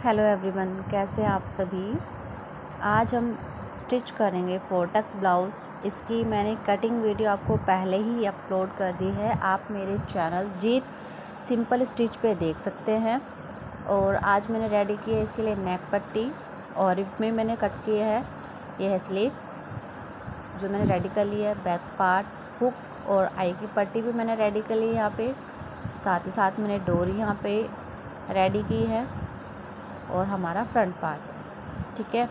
Hello everyone, कैसे आप सभी। आज हम स्टिच करेंगे फोर्टक्स ब्लाउज। इसकी मैंने कटिंग वीडियो आपको पहले ही अपलोड कर दी है। आप मेरे चैनल जीत सिंपल स्टिच पे देख सकते हैं। और आज मैंने रेडी किया है इसके लिए नेक पट्टी, और इसमें मैंने कट किया है ये है स्लीव्स जो मैंने रेडी कर लिया है। बैक पार्ट, हुक और आई की पट्टी भी मैंने रेडी कर ली है यहाँ पे। साथ ही साथ मैंने डोरी यहाँ पे रेडी की है और हमारा फ्रंट पार्ट, ठीक है।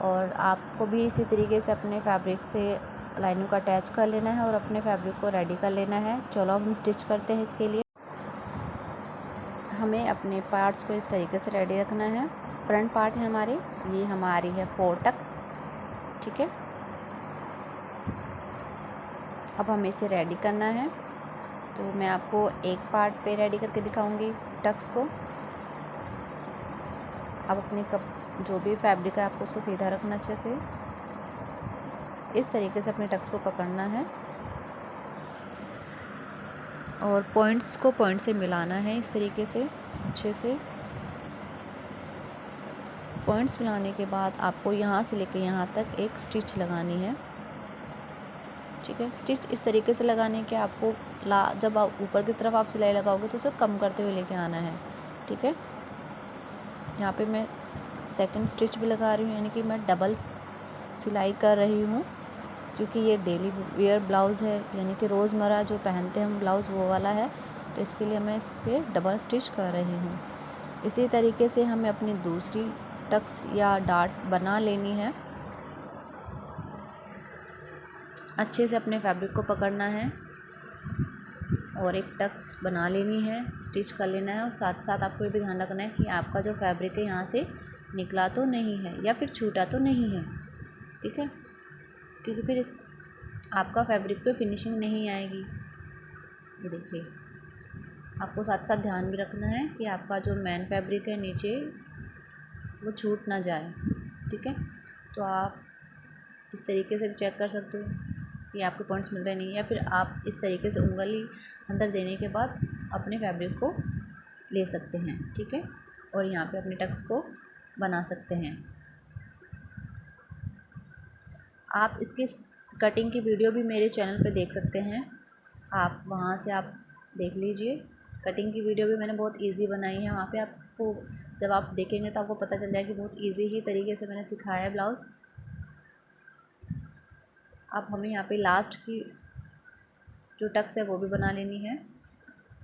और आपको भी इसी तरीके से अपने फैब्रिक से लाइनिंग को अटैच कर लेना है और अपने फैब्रिक को रेडी कर लेना है। चलो हम स्टिच करते हैं। इसके लिए हमें अपने पार्ट्स को इस तरीके से रेडी रखना है। फ्रंट पार्ट है हमारी, ये हमारी है फोर्टक्स, ठीक है। अब हमें इसे रेडी करना है, तो मैं आपको एक पार्ट पे रेडी करके दिखाऊंगी टक्स को। अब अपनी जो भी फैब्रिक है आपको उसको सीधा रखना अच्छे से, इस तरीके से अपने टक्स को पकड़ना है और पॉइंट्स को पॉइंट से मिलाना है इस तरीके से अच्छे से। पॉइंट्स मिलाने के बाद आपको यहाँ से लेके यहाँ तक एक स्टिच लगानी है, ठीक है। स्टिच इस तरीके से लगाने के आपको जब आप ऊपर की तरफ आप सिलाई लगाओगे तो उसे कम करते हुए लेके आना है, ठीक है। यहाँ पे मैं सेकंड स्टिच भी लगा रही हूँ, यानी कि मैं डबल सिलाई कर रही हूँ, क्योंकि ये डेली वेयर ब्लाउज़ है, यानी कि रोज़मर्रा जो पहनते हैं हम ब्लाउज़ वो वाला है, तो इसके लिए मैं इस पर डबल स्टिच कर रही हूँ। इसी तरीके से हमें अपनी दूसरी टक्स या डार्ट बना लेनी है। अच्छे से अपने फैब्रिक को पकड़ना है और एक टक्स बना लेनी है, स्टिच कर लेना है। और साथ साथ आपको ये भी ध्यान रखना है कि आपका जो फैब्रिक है यहाँ से निकला तो नहीं है या फिर छूटा तो नहीं है, ठीक है, क्योंकि फिर आपका फैब्रिक पे फिनिशिंग नहीं आएगी। ये देखिए, आपको साथ साथ ध्यान भी रखना है कि आपका जो मेन फैब्रिक है नीचे वो छूट ना जाए, ठीक है। तो आप इस तरीके से भी चेक कर सकते हो कि आपके पॉइंट्स मिल रहे नहीं, या फिर आप इस तरीके से उंगली अंदर देने के बाद अपने फैब्रिक को ले सकते हैं, ठीक है। और यहाँ पे अपने टक्स को बना सकते हैं। आप इसकी कटिंग की वीडियो भी मेरे चैनल पे देख सकते हैं, आप वहाँ से आप देख लीजिए। कटिंग की वीडियो भी मैंने बहुत इजी बनाई है, वहाँ पे आपको जब आप देखेंगे तो आपको पता चल जाएगा कि बहुत इजी ही तरीके से मैंने सिखाया है ब्लाउज़। अब हमें यहाँ पे लास्ट की जो टक्स है वो भी बना लेनी है।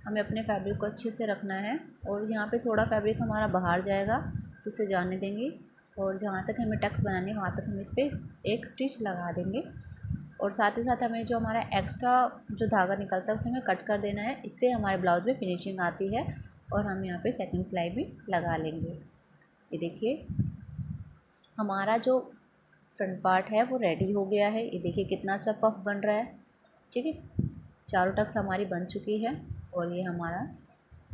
हमें अपने फैब्रिक को अच्छे से रखना है और यहाँ पे थोड़ा फैब्रिक हमारा बाहर जाएगा तो उसे जाने देंगे, और जहाँ तक हमें टक्स बनानी है वहाँ तक हम इस पर एक स्टिच लगा देंगे। और साथ ही साथ हमें जो हमारा एक्स्ट्रा जो धागा निकलता है उसे हमें कट कर देना है। इससे हमारे ब्लाउज में फिनिशिंग आती है और हम यहाँ पे सेकंड सिलाई भी लगा लेंगे। ये देखिए, हमारा जो फ्रंट पार्ट है वो रेडी हो गया है। ये देखिए कितना अच्छा पफ बन रहा है, ठीक है। चारों टक्स हमारी बन चुकी है और ये हमारा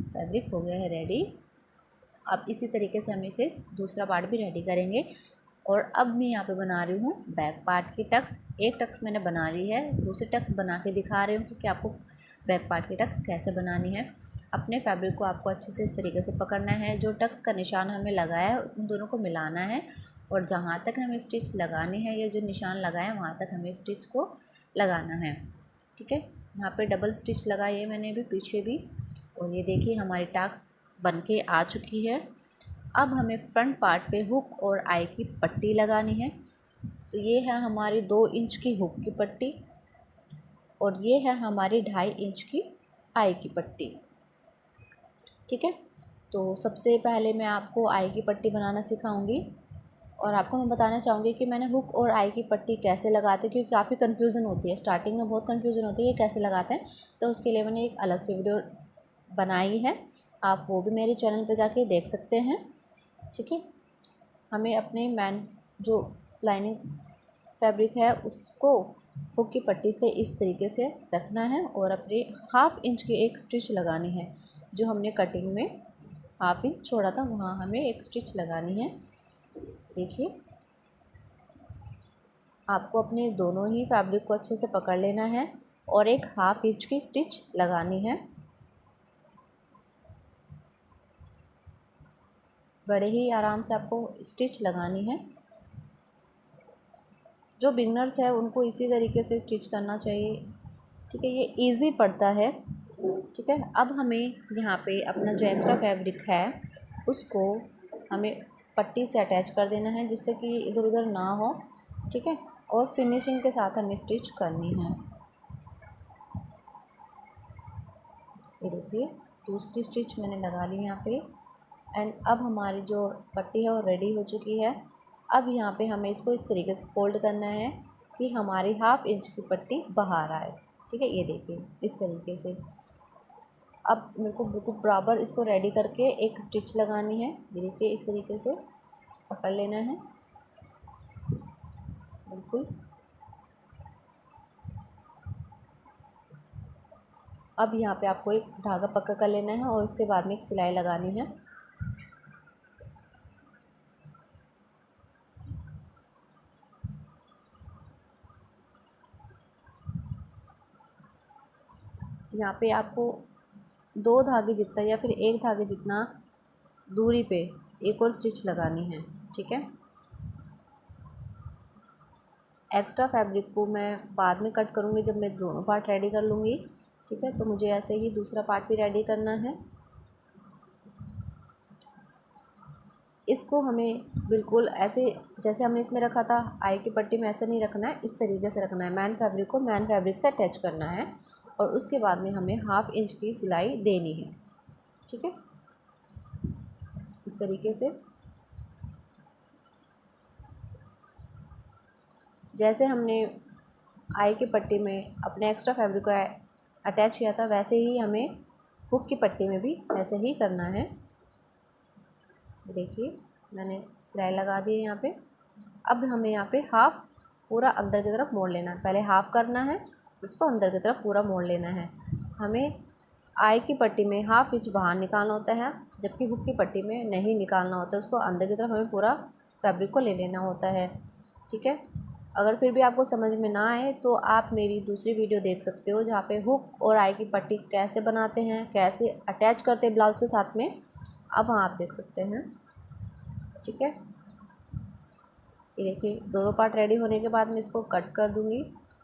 फैब्रिक हो गया है रेडी। अब इसी तरीके से हम इसे दूसरा पार्ट भी रेडी करेंगे। और अब मैं यहाँ पे बना रही हूँ बैक पार्ट की टक्स। एक टक्स मैंने बना ली है, दूसरी टक्स बना के दिखा रही हूँ कि आपको बैक पार्ट की टक्स कैसे बनानी है। अपने फैब्रिक को आपको अच्छे से इस तरीके से पकड़ना है, जो टक्स का निशान हमें लगाया है उन दोनों को मिलाना है, और जहाँ तक हमें स्टिच लगानी है या जो निशान लगाया है वहाँ तक हमें स्टिच को लगाना है, ठीक है। यहाँ पे डबल स्टिच लगाई है मैंने भी पीछे भी। और ये देखिए हमारी टक्स बन के आ चुकी है। अब हमें फ्रंट पार्ट पे हुक और आई की पट्टी लगानी है। तो ये है हमारी 2 इंच की हुक की पट्टी और ये है हमारी 2.5 इंच की आई की पट्टी, ठीक है। तो सबसे पहले मैं आपको आई की पट्टी बनाना सिखाऊंगी और आपको मैं बताना चाहूँगी कि मैंने हुक और आई की पट्टी कैसे लगाते हैं, क्योंकि काफ़ी कन्फ्यूज़न होती है, स्टार्टिंग में बहुत कन्फ्यूज़न होती है ये कैसे लगाते हैं। तो उसके लिए मैंने एक अलग से वीडियो बनाई है, आप वो भी मेरे चैनल पे जाके देख सकते हैं, ठीक है। हमें अपने मैन जो लाइनिंग फैब्रिक है उसको हुक की पट्टी से इस तरीके से रखना है और अपने 1/2 इंच की एक स्टिच लगानी है। जो हमने कटिंग में 1/2 इंच छोड़ा था वहाँ हमें एक स्टिच लगानी है। देखिए, आपको अपने दोनों ही फैब्रिक को अच्छे से पकड़ लेना है और एक 1/2 इंच की स्टिच लगानी है। बड़े ही आराम से आपको स्टिच लगानी है। जो बिगनर्स है उनको इसी तरीके से स्टिच करना चाहिए, ठीक है, ये इजी पड़ता है। ठीक है, अब हमें यहाँ पे अपना जो एक्स्ट्रा फैब्रिक है उसको हमें पट्टी से अटैच कर देना है, जिससे कि ये इधर उधर ना हो। ठीक है, और फिनिशिंग के साथ हमें स्टिच करनी है। ये देखिए, दूसरी स्टिच मैंने लगा ली यहाँ पे। एंड अब हमारी जो पट्टी है वो रेडी हो चुकी है। अब यहाँ पे हमें इसको इस तरीके से फोल्ड करना है कि हमारी 1/2 इंच की पट्टी बाहर आए। ठीक है, ये देखिए इस तरीके से। अब मेरे को बिल्कुल बराबर इसको रेडी करके एक स्टिच लगानी है। ये देखिए इस तरीके से पकड़ लेना है बिल्कुल। अब यहाँ पे आपको एक धागा पक्का कर लेना है और उसके बाद में एक सिलाई लगानी है। यहाँ पे आपको 2 धागे जितना या फिर 1 धागे जितना दूरी पे एक और स्टिच लगानी है। ठीक है, एक्स्ट्रा फैब्रिक को मैं बाद में कट करूँगी जब मैं दोनों पार्ट रेडी कर लूँगी। ठीक है, तो मुझे ऐसे ही दूसरा पार्ट भी रेडी करना है। इसको हमें बिल्कुल ऐसे जैसे हमने इसमें रखा था आई की पट्टी में, ऐसे नहीं रखना है, इस तरीके से रखना है। मैन फैब्रिक को मैन फैब्रिक से अटैच करना है और उसके बाद में हमें 1/2 इंच की सिलाई देनी है। ठीक है, इस तरीके से जैसे हमने आई की पट्टी में अपने एक्स्ट्रा फैब्रिक को अटैच किया था, वैसे ही हमें हुक की पट्टी में भी वैसे ही करना है। देखिए मैंने सिलाई लगा दी है यहाँ पे। अब हमें यहाँ पे हाफ पूरा अंदर की तरफ मोड़ लेना है। पहले हाफ करना है, फिर उसको अंदर की तरफ पूरा मोड़ लेना है। हमें आई की पट्टी में 1/2 इंच बाहर निकालना होता है, जबकि हुक की पट्टी में नहीं निकालना होता है। उसको अंदर की तरफ हमें पूरा फैब्रिक को ले लेना होता है। ठीक है, अगर फिर भी आपको समझ में ना आए तो आप मेरी दूसरी वीडियो देख सकते हो, जहाँ पे हुक और आई की पट्टी कैसे बनाते हैं, कैसे अटैच करते हैं ब्लाउज़ के साथ में, अब वहाँ आप देख सकते हैं। ठीक है, ये देखिए दोनों पार्ट रेडी होने के बाद मैं इसको कट कर दूँगी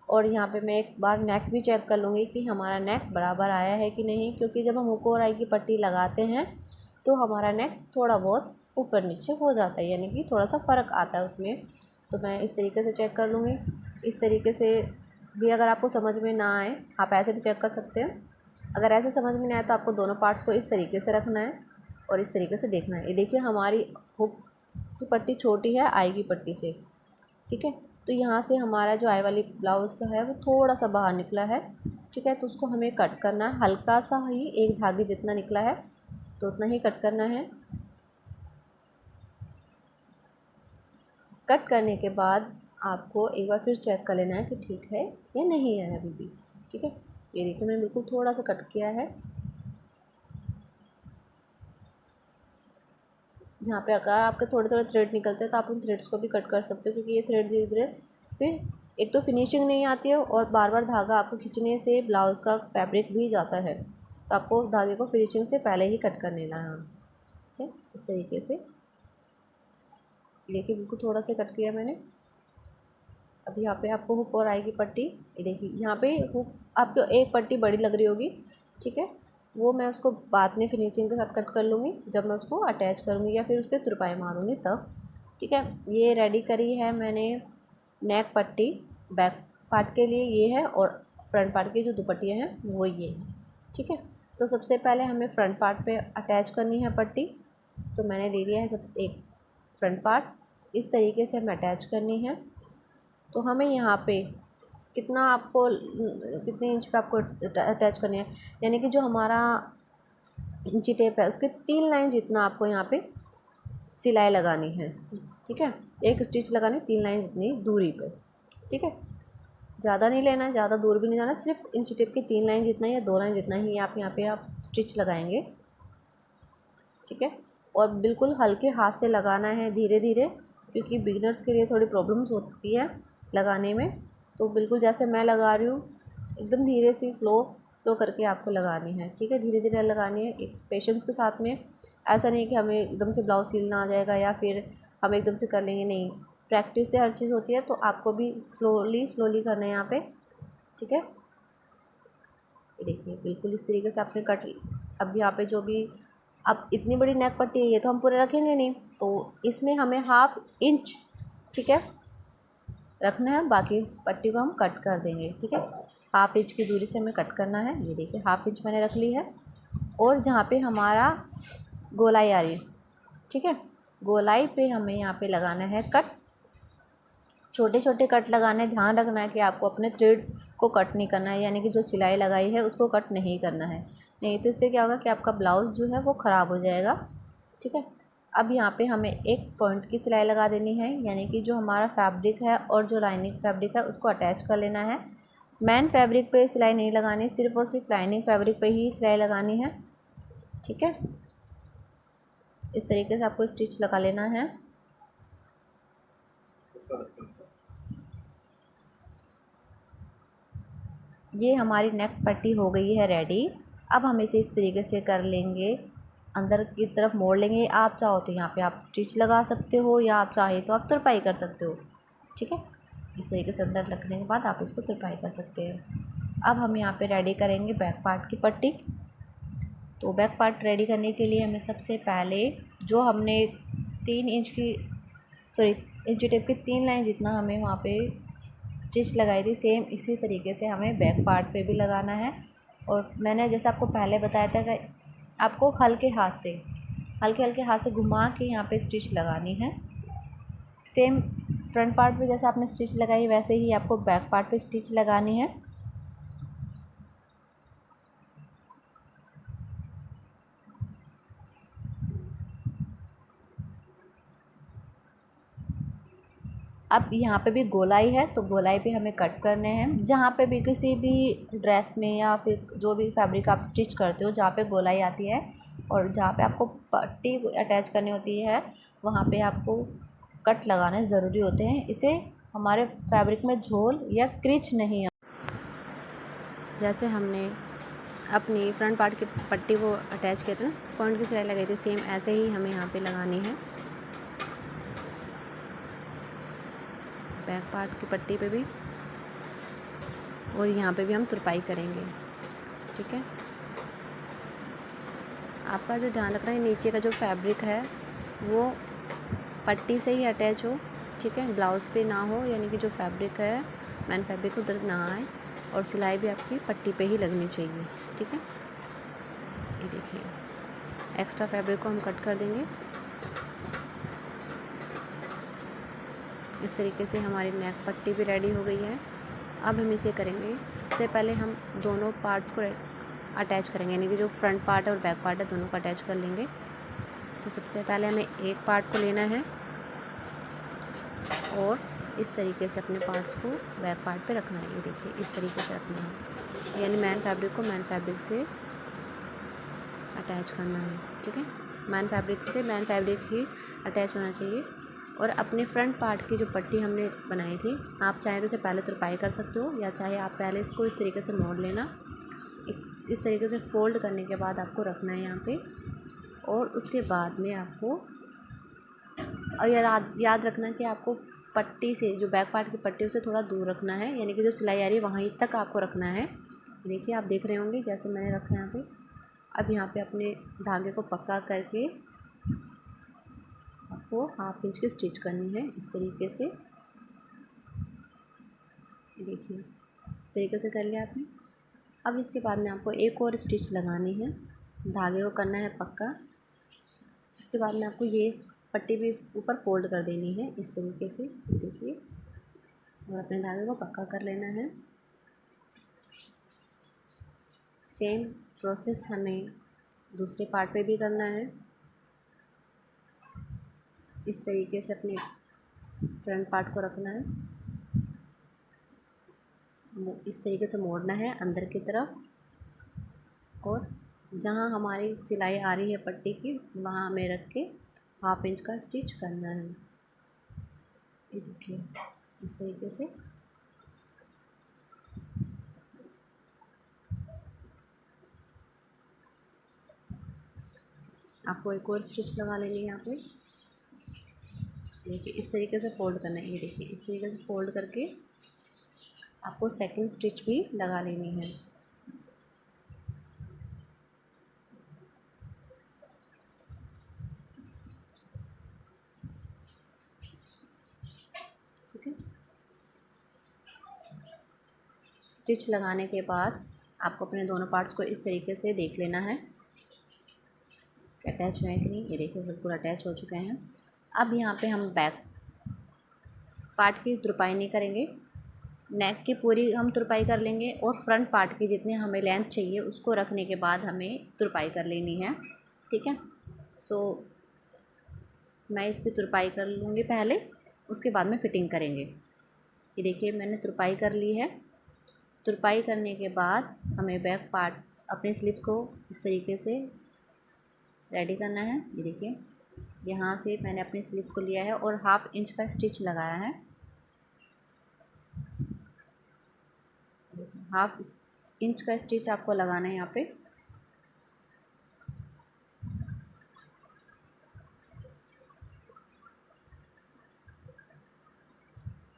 और यहाँ पे मैं एक बार नेक भी चेक कर लूँगी कि हमारा नेक बराबर आया है कि नहीं, क्योंकि जब हम हुक और आई की पट्टी लगाते हैं तो हमारा नेक थोड़ा बहुत ऊपर नीचे हो जाता है, यानी कि थोड़ा सा फ़र्क आता है उसमें। तो मैं इस तरीके से चेक कर लूँगी। इस तरीके से भी अगर आपको समझ में ना आए, आप ऐसे भी चेक कर सकते हैं। अगर ऐसे समझ में नहीं आए तो आपको दोनों पार्ट्स को इस तरीके से रखना है और इस तरीके से देखना है। ये देखिए हमारी हुक की पट्टी छोटी है आई की पट्टी से। ठीक है, तो यहाँ से हमारा जो आई वाली ब्लाउज़ का है वो थोड़ा सा बाहर निकला है। ठीक है, तो उसको हमें कट करना है, हल्का सा ही एक धागे जितना निकला है तो उतना ही कट करना है। कट करने के बाद आपको एक बार फिर चेक कर लेना है कि ठीक है या नहीं है अभी भी। ठीक है, ये देखिए मैंने बिल्कुल थोड़ा सा कट किया है। जहाँ पे अगर आपके थोड़े थोड़े थ्रेड निकलते हैं तो आप उन थ्रेड्स को भी कट कर सकते हो, क्योंकि ये थ्रेड धीरे धीरे फिर एक तो फिनिशिंग नहीं आती है और बार बार धागा आपको खींचने से ब्लाउज़ का फैब्रिक भी जाता है। तो आपको धागे को फिनिशिंग से पहले ही कट कर लेना है। ठीक है, इस तरीके से देखिए बिल्कुल थोड़ा सा कट किया मैंने। अब यहाँ पे आपको हुक और आई की पट्टी, ये देखिए यहाँ पे हुक आपको एक पट्टी बड़ी लग रही होगी। ठीक है, वो मैं उसको बाद में फिनिशिंग के साथ कट कर लूँगी, जब मैं उसको अटैच करूँगी या फिर उस पर तुरपाई मारूँगी तब। ठीक है, ये रेडी करी है मैंने नेक पट्टी बैक पार्ट के लिए, ये है, और फ्रंट पार्ट की जो दुपट्टियाँ हैं वो ये है। ठीक है, तो सबसे पहले हमें फ्रंट पार्ट पे अटैच करनी है पट्टी। तो मैंने ले लिया है सब एक फ्रंट पार्ट, इस तरीके से हमें अटैच करनी है। तो हमें यहाँ पे कितना आपको कितने इंच पे आपको अटैच करनी है, यानी कि जो हमारा इंची टेप है उसके 3 लाइन जितना आपको यहाँ पे सिलाई लगानी है। ठीक है, एक स्टिच लगानी 3 लाइन जितनी दूरी पे। ठीक है, ज़्यादा नहीं लेना है, ज़्यादा दूर भी नहीं जाना, सिर्फ इंची टेप की 3 लाइन जितना या 2 लाइन जितना ही आप यहाँ पे आप स्टिच लगाएंगे। ठीक है, और बिल्कुल हल्के हाथ से लगाना है, धीरे धीरे, क्योंकि बिगिनर्स के लिए थोड़ी प्रॉब्लम्स होती है लगाने में। तो बिल्कुल जैसे मैं लगा रही हूँ एकदम धीरे से स्लो स्लो करके आपको लगानी है। ठीक है, धीरे धीरे लगानी है, एक पेशेंस के साथ में। ऐसा नहीं कि हमें एकदम से ब्लाउज सिलना आ जाएगा या फिर हम एकदम से कर लेंगे, नहीं, प्रैक्टिस से हर चीज़ होती है। तो आपको भी स्लोली स्लोली करना है यहाँ पे, ठीक है। ये देखिए बिल्कुल इस तरीके से आपने कट। अब यहाँ पे जो भी, अब इतनी बड़ी नेक पट्टी है, ये तो हम पूरे रखेंगे नहीं, तो इसमें हमें 1/2 इंच, ठीक है, रखना है। बाकी पट्टी को हम कट कर देंगे, ठीक है। 1/2 इंच की दूरी से हमें कट करना है। ये देखिए 1/2 इंच मैंने रख ली है। और जहाँ पे हमारा गोलाई आ रही है, ठीक है, गोलाई पे हमें यहाँ पे लगाना है कट। छोटे छोटे कट लगाना है। ध्यान रखना है कि आपको अपने थ्रेड को कट नहीं करना है, यानी कि जो सिलाई लगाई है उसको कट नहीं करना है, नहीं तो इससे क्या होगा कि आपका ब्लाउज़ जो है वो ख़राब हो जाएगा, ठीक है। अब यहाँ पे हमें एक पॉइंट की सिलाई लगा देनी है, यानी कि जो हमारा फैब्रिक है और जो लाइनिंग फैब्रिक है उसको अटैच कर लेना है। मेन फैब्रिक पे सिलाई नहीं लगानी, सिर्फ और सिर्फ लाइनिंग फैब्रिक पे ही सिलाई लगानी है, ठीक है। इस तरीके से आपको स्टिच लगा लेना है। ये हमारी नेक पट्टी हो गई है रेडी। अब हम इसे इस तरीके से कर लेंगे, अंदर की तरफ मोड़ लेंगे। आप चाहो तो यहाँ पे आप स्टिच लगा सकते हो, या आप चाहे तो आप तुरपाई कर सकते हो, ठीक है। इस तरीके से अंदर लगने के बाद आप इसको तुरपाई कर सकते हैं। अब हम यहाँ पे रेडी करेंगे बैक पार्ट की पट्टी। तो बैक पार्ट रेडी करने के लिए हमें सबसे पहले जो हमने 3 इंच की, सॉरी, इंची टेप की 3 लाइन जितना हमें वहाँ पे स्टिच लगाई थी, सेम इसी तरीके से हमें बैक पार्ट पे भी लगाना है। और मैंने जैसे आपको पहले बताया था कि आपको हल्के हल्के हाथ से घुमा के यहाँ पे स्टिच लगानी है। सेम फ्रंट पार्ट पे जैसे आपने स्टिच लगाई वैसे ही आपको बैक पार्ट पे स्टिच लगानी है। अब यहाँ पे भी गोलाई है, तो गोलाई पे हमें कट करने हैं। जहाँ पे भी किसी भी ड्रेस में या फिर जो भी फैब्रिक आप स्टिच करते हो, जहाँ पे गोलाई आती है और जहाँ पे आपको पट्टी अटैच करनी होती है, वहाँ पे आपको कट लगाने ज़रूरी होते हैं। इसे हमारे फैब्रिक में झोल या क्रिच नहीं। जैसे हमने अपनी फ्रंट पार्ट की पट्टी को अटैच किया था ना, पॉइंट की सिलाई लगाई थी, सेम ऐसे ही हमें यहाँ पे लगानी है बैक पार्ट की पट्टी पे भी। और यहाँ पे भी हम तुरपाई करेंगे, ठीक है। आपका जो ध्यान रखना है, नीचे का जो फैब्रिक है वो पट्टी से ही अटैच हो, ठीक है, ब्लाउज़ पे ना हो, यानी कि जो फैब्रिक है मैन फैब्रिक उधर ना आए। और सिलाई भी आपकी पट्टी पे ही लगनी चाहिए, ठीक है। ये देखिए एक्स्ट्रा फैब्रिक को हम कट कर देंगे। इस तरीके से हमारी नेक पट्टी भी रेडी हो गई है। अब हम इसे करेंगे, सबसे पहले हम दोनों पार्ट्स को अटैच करेंगे, यानी कि जो फ्रंट पार्ट है और बैक पार्ट है दोनों को अटैच कर लेंगे। तो सबसे पहले हमें एक पार्ट को लेना है और इस तरीके से अपने पार्ट्स को बैक पार्ट पे रखना है। ये देखिए इस तरीके से रखना है, यानी मैन फैब्रिक को मैन फैब्रिक से अटैच करना है, ठीक है। मैन फैब्रिक से मैन फैब्रिक ही अटैच होना चाहिए। और अपने फ्रंट पार्ट की जो पट्टी हमने बनाई थी, आप चाहें तो इसे पहले तुरपाई कर सकते हो, या चाहे आप पहले इसको इस तरीके से मोड़ लेना। इस तरीके से फ़ोल्ड करने के बाद आपको रखना है यहाँ पे। और उसके बाद में आपको, और याद रखना कि आपको पट्टी से, जो बैक पार्ट की पट्टी उसे थोड़ा दूर रखना है, यानी कि जो सिलाई आ रही है वहीं तक आपको रखना है। देखिए आप देख रहे होंगे जैसे मैंने रखा है यहाँ पे। अब यहाँ पे अपने धागे को पक्का करके आपको 1/2 इंच की स्टिच करनी है, इस तरीके से। देखिए इस तरीके से कर लिया आपने। अब इसके बाद में आपको एक और स्टिच लगानी है, धागे को करना है पक्का। इसके बाद में आपको ये पट्टी भी ऊपर फोल्ड कर देनी है इस तरीके से, देखिए, और अपने धागे को पक्का कर लेना है। सेम प्रोसेस हमें दूसरे पार्ट पे भी करना है। इस तरीके से अपने फ्रंट पार्ट को रखना है, इस तरीके से मोड़ना है अंदर की तरफ। और जहाँ हमारी सिलाई आ रही है पट्टी की, वहाँ हमें रख के 1/2 इंच का स्टिच करना है। ये देखिए इस तरीके से। आपको एक और स्टिच लगा लेनी है यहाँ पे। देखिए इस तरीके से फोल्ड करना है, ये देखिए इस तरीके से फोल्ड करके आपको सेकंड स्टिच भी लगा लेनी है। ठीक है, स्टिच लगाने के बाद आपको अपने दोनों पार्ट्स को इस तरीके से देख लेना है अटैच हुए हैं कि नहीं। ये देखिए बिल्कुल अटैच हो चुके हैं। अब यहाँ पे हम बैक पार्ट की तुरपाई नहीं करेंगे, नेक की पूरी हम तुरपाई कर लेंगे और फ्रंट पार्ट की जितनी हमें लेंथ चाहिए उसको रखने के बाद हमें तुरपाई कर लेनी है। ठीक है, सो मैं इसकी तुरपाई कर लूँगी पहले, उसके बाद में फ़िटिंग करेंगे। ये देखिए मैंने तुरपाई कर ली है। तुरपाई करने के बाद हमें बैक पार्ट अपने स्लीव्स को इस तरीके से रेडी करना है। ये देखिए यहाँ से मैंने अपने स्लीव्स को लिया है और 1/2 इंच का स्टिच लगाया है। 1/2 इंच का स्टिच आपको लगाना है यहाँ पे।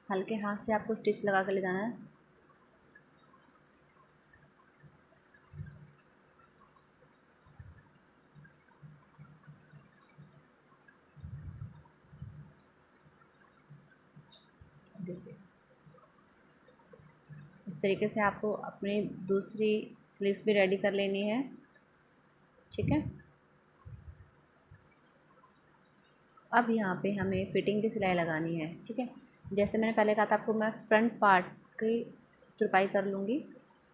हल्के हाथ से आपको स्टिच लगा कर ले जाना है। देखिए इस तरीके से आपको अपनी दूसरी स्लीव्स भी रेडी कर लेनी है। ठीक है, अब यहाँ पे हमें फ़िटिंग की सिलाई लगानी है। ठीक है, जैसे मैंने पहले कहा था आपको, मैं फ्रंट पार्ट की तुरपाई कर लूँगी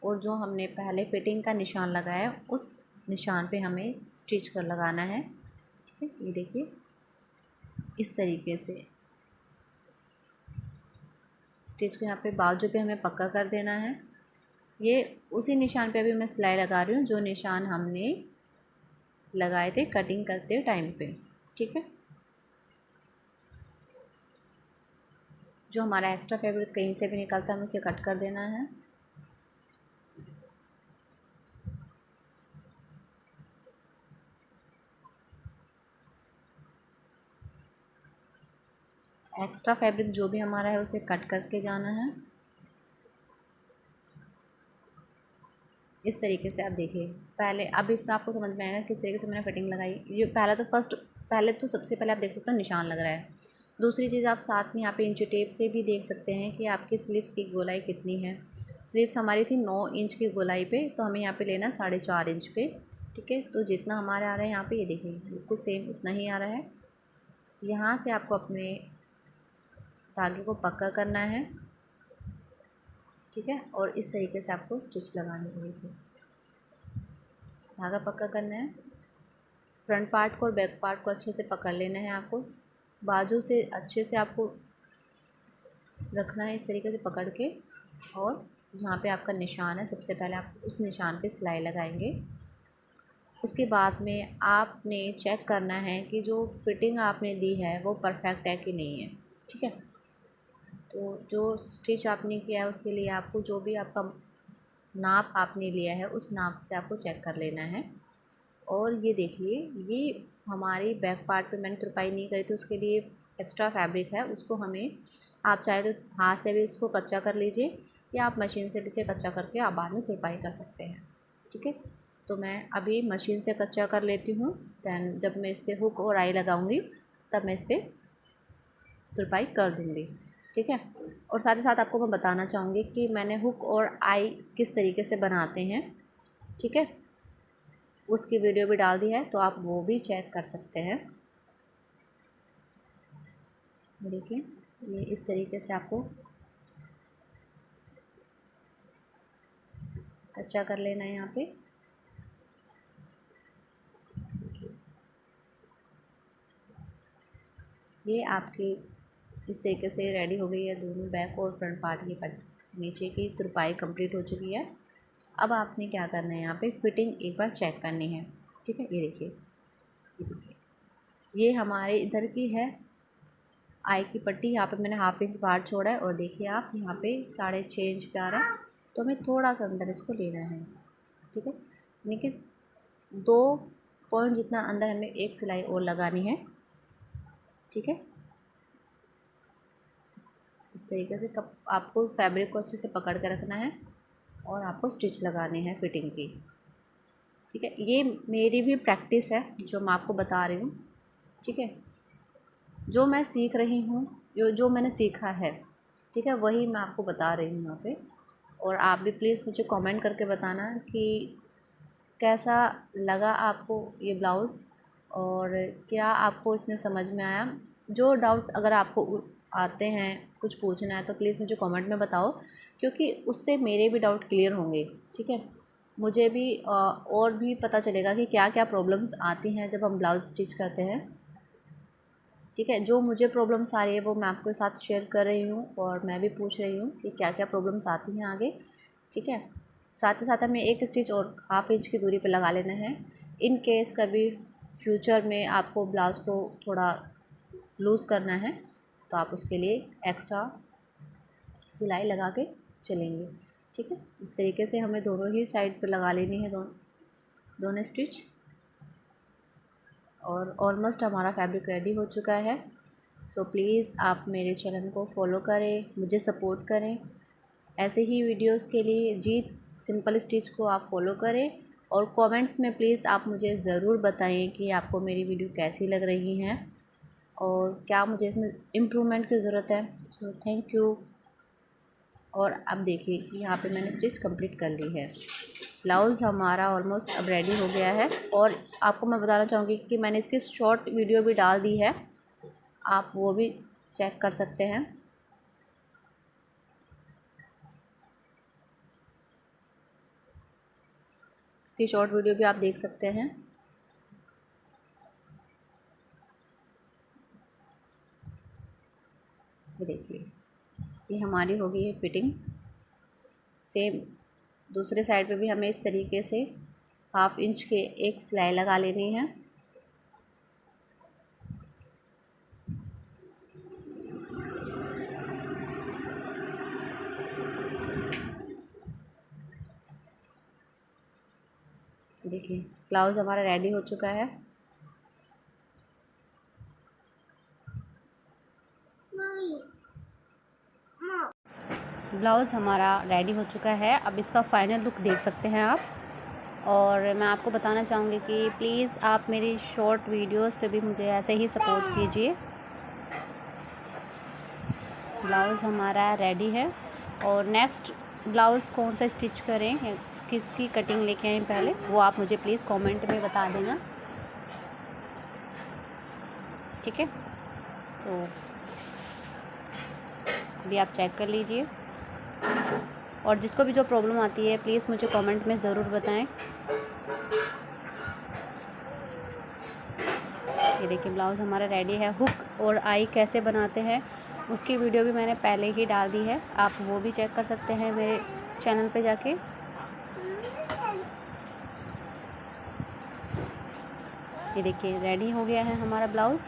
और जो हमने पहले फ़िटिंग का निशान लगाया है उस निशान पे हमें स्टिच कर लगाना है। ठीक है, ये देखिए इस तरीके से स्टिच को यहाँ पे बाजू पे हमें पक्का कर देना है। ये उसी निशान पे अभी मैं सिलाई लगा रही हूँ जो निशान हमने लगाए थे कटिंग करते टाइम पे। ठीक है, जो हमारा एक्स्ट्रा फैब्रिक कहीं से भी निकलता है हमें उसे कट कर देना है। एक्स्ट्रा फैब्रिक जो भी हमारा है उसे कट करके जाना है। इस तरीके से आप देखिए पहले, अब इसमें आपको समझ में आएगा किस तरीके से मैंने फिटिंग लगाई। ये पहले तो सबसे पहले आप देख सकते हो निशान लग रहा है। दूसरी चीज़ आप साथ में यहाँ पे इंची टेप से भी देख सकते हैं कि आपकी स्लीव्स की गोलाई कितनी है। स्लीव्स हमारी थी 9 इंच की गोलाई पे, तो हमें यहाँ पे लेना 4.5 इंच पे। ठीक है, तो जितना हमारा आ रहा है यहाँ पे ये देखिए बिल्कुल सेम उतना ही आ रहा है। यहाँ से आपको अपने धागे को पक्का करना है। ठीक है, और इस तरीके से आपको स्टिच लगानी है। देखिए धागा पक्का करना है, फ्रंट पार्ट को और बैक पार्ट को अच्छे से पकड़ लेना है। आपको बाजू से अच्छे से आपको रखना है इस तरीके से पकड़ के, और जहाँ पे आपका निशान है सबसे पहले आप उस निशान पे सिलाई लगाएंगे। उसके बाद में आपने चेक करना है कि जो फिटिंग आपने दी है वो परफेक्ट है कि नहीं है। ठीक है, तो जो स्टिच आपने किया है उसके लिए आपको जो भी आपका नाप आपने लिया है उस नाप से आपको चेक कर लेना है। और ये देखिए ये हमारी बैक पार्ट पे मैंने तुरपाई नहीं करी थी, उसके लिए एक्स्ट्रा फैब्रिक है, उसको हमें आप चाहे तो हाथ से भी इसको कच्चा कर लीजिए या आप मशीन से भी इसे कच्चा करके आप बाद में तुरपाई कर सकते हैं। ठीक है, तो मैं अभी मशीन से कच्चा कर लेती हूँ, दैन जब मैं इस पर हुक और आई लगाऊंगी तब मैं इस पर तुरपाई कर दूँगी। ठीक है, और साथ ही साथ आपको मैं बताना चाहूँगी कि मैंने हुक और आई किस तरीके से बनाते हैं। ठीक है, उसकी वीडियो भी डाल दी है तो आप वो भी चेक कर सकते हैं। देखिए ये इस तरीके से आपको कच्चा कर लेना है यहाँ पे। ये आपकी इस तरीके से रेडी हो गई है, दोनों बैक और फ्रंट पार्ट की नीचे की तुरपाई कंप्लीट हो चुकी है। अब आपने क्या करना है यहाँ पे फिटिंग एक बार चेक करनी है। ठीक है, ये देखिए ये हमारे इधर की है आई की पट्टी, यहाँ पे मैंने 1/2 इंच बाहर छोड़ा है और देखिए आप यहाँ पे 6.5 इंच पे आ रहा है, तो हमें थोड़ा सा अंदर इसको लेना है। ठीक है, यानी कि 2 पॉइंट जितना अंदर हमें एक सिलाई और लगानी है। ठीक है, इस तरीके से आपको फैब्रिक को अच्छे से पकड़ के रखना है और आपको स्टिच लगाने हैं फिटिंग की। ठीक है, ये मेरी भी प्रैक्टिस है जो मैं आपको बता रही हूँ। ठीक है, जो मैं सीख रही हूँ, जो मैंने सीखा है, ठीक है, वही मैं आपको बता रही हूँ यहाँ पे। और आप भी प्लीज़ मुझे कमेंट करके बताना कि कैसा लगा आपको ये ब्लाउज़ और क्या आपको इसमें समझ में आया। जो डाउट अगर आपको आते हैं, कुछ पूछना है, तो प्लीज़ मुझे कमेंट में बताओ, क्योंकि उससे मेरे भी डाउट क्लियर होंगे। ठीक है, मुझे भी और भी पता चलेगा कि क्या क्या प्रॉब्लम्स आती हैं जब हम ब्लाउज़ स्टिच करते हैं। ठीक है, जो मुझे प्रॉब्लम्स आ रही है वो मैं आपके साथ शेयर कर रही हूँ और मैं भी पूछ रही हूँ कि क्या क्या प्रॉब्लम्स आती हैं आगे। ठीक है, साथ ही साथ हमें एक स्टिच और हाफ इंच की दूरी पे लगा लेना है। इन केस कभी फ्यूचर में आपको ब्लाउज़ को थोड़ा लूज़ करना है तो आप उसके लिए एक्स्ट्रा सिलाई लगा के चलेंगे। ठीक है, इस तरीके से हमें दोनों ही साइड पे लगा लेनी है दोनों स्टिच। और ऑलमोस्ट हमारा फैब्रिक रेडी हो चुका है। सो प्लीज़ आप मेरे चैनल को फॉलो करें, मुझे सपोर्ट करें। ऐसे ही वीडियोस के लिए जीत सिंपल स्टिच को आप फॉलो करें और कमेंट्स में प्लीज़ आप मुझे ज़रूर बताएं कि आपको मेरी वीडियो कैसी लग रही हैं और क्या मुझे इसमें इम्प्रूवमेंट की ज़रूरत है। So thank you. और अब देखिए यहाँ पे मैंने स्टिच कंप्लीट कर ली है। ब्लाउज़ हमारा ऑलमोस्ट अब रेडी हो गया है। और आपको मैं बताना चाहूँगी कि मैंने इसकी शॉर्ट वीडियो भी डाल दी है, आप वो भी चेक कर सकते हैं। इसकी शॉर्ट वीडियो भी आप देख सकते हैं। ये देखिए, ये हमारी हो गई है फिटिंग। सेम दूसरे साइड पे भी हमें इस तरीके से हाफ इंच के एक सिलाई लगा लेनी है। देखिए, ब्लाउज़ हमारा रेडी हो चुका है। ब्लाउज़ हमारा रेडी हो चुका है। अब इसका फाइनल लुक देख सकते हैं आप। और मैं आपको बताना चाहूँगी कि प्लीज़ आप मेरी शॉर्ट वीडियोस पे भी मुझे ऐसे ही सपोर्ट कीजिए। ब्लाउज़ हमारा रेडी है और नेक्स्ट ब्लाउज़ कौन सा स्टिच करें, उसकी कटिंग लेके आएँ पहले, वो आप मुझे प्लीज़ कमेंट में बता देना। ठीक है, सो अभी आप चेक कर लीजिए और जिसको भी जो प्रॉब्लम आती है प्लीज़ मुझे कमेंट में ज़रूर बताएं। ये देखिए, ब्लाउज़ हमारा रेडी है। हुक और आई कैसे बनाते हैं उसकी वीडियो भी मैंने पहले ही डाल दी है, आप वो भी चेक कर सकते हैं मेरे चैनल पे जाके। ये देखिए, रेडी हो गया है हमारा ब्लाउज़।